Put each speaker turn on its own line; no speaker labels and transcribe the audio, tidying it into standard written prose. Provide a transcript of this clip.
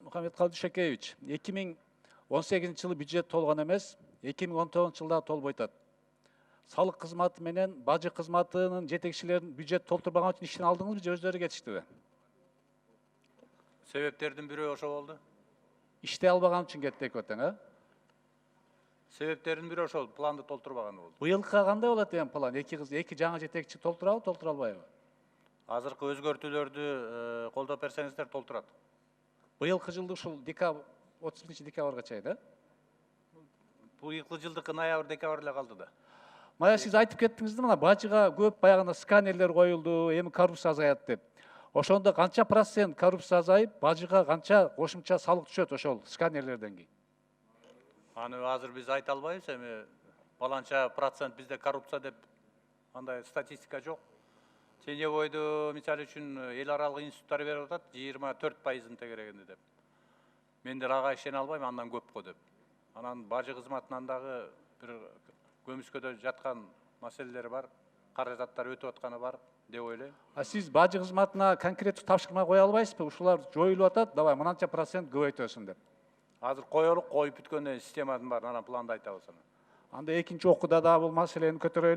Мухаммедкалый Дүйшөкеевич, 2018 жылы бюджет толгон эмес, 2019 жылда толбой атат. Салык кызматы менен бажы кызматынын жетекчилерин бюджет толтурбаган үчүн иштен алдыңызбы же өздөрү кетиштиби?
Себептердин бирөө ошо болду.
Иштей албаган үчүн кетти эки тең, а?
Себептердин бирөө ошол планды толтурбаганы болду.
Быйылкыга кандай болот эми план? Эки жаңы жетекчи толтурабы, толтура албайбы?
Азыркы өзгөртүүлөрдү колдоп берсеңиздер толтурат.
Быйылкы жылды ушул 30 декабрга чейин, да?
Быйылкы жылдыкы ноябрь декабрь эле калды да.
Мая сиз айтып кеттиңиз да, мына бажыга көп баягы сканерлер коюлду, эми коррупция азаят деп. Ошондо канча процент коррупция азайып, бажыга канча кошумча салык түшөт ошол сканерлерден кийин?
Аны азыр биз айта албайбыз, эми баланча процент бизде коррупция деп андай статистика жок. Тенебойду мисалы үчүн эл аралык институттар берип атат 24% тегерегинде деп. Мендер ага ишене албайм, андан көпкө деп. Анан бажы кызматынан дагы бир көмүскөдө жаткан маселелер бар, каражаттар өтүп атканы бар деп ойлойм.
А сиз бажы кызматына конкреттүү тапшырма коя албайсызбы? Ушулар жоюлуп атат, давай мынанча процент көбөйтөсүн деп.
Азыр коелук, коюп бүткөндөн системанын баарын анан планды айтабыз.
Анда экинчи окууда да бул маселени көтөрөлү.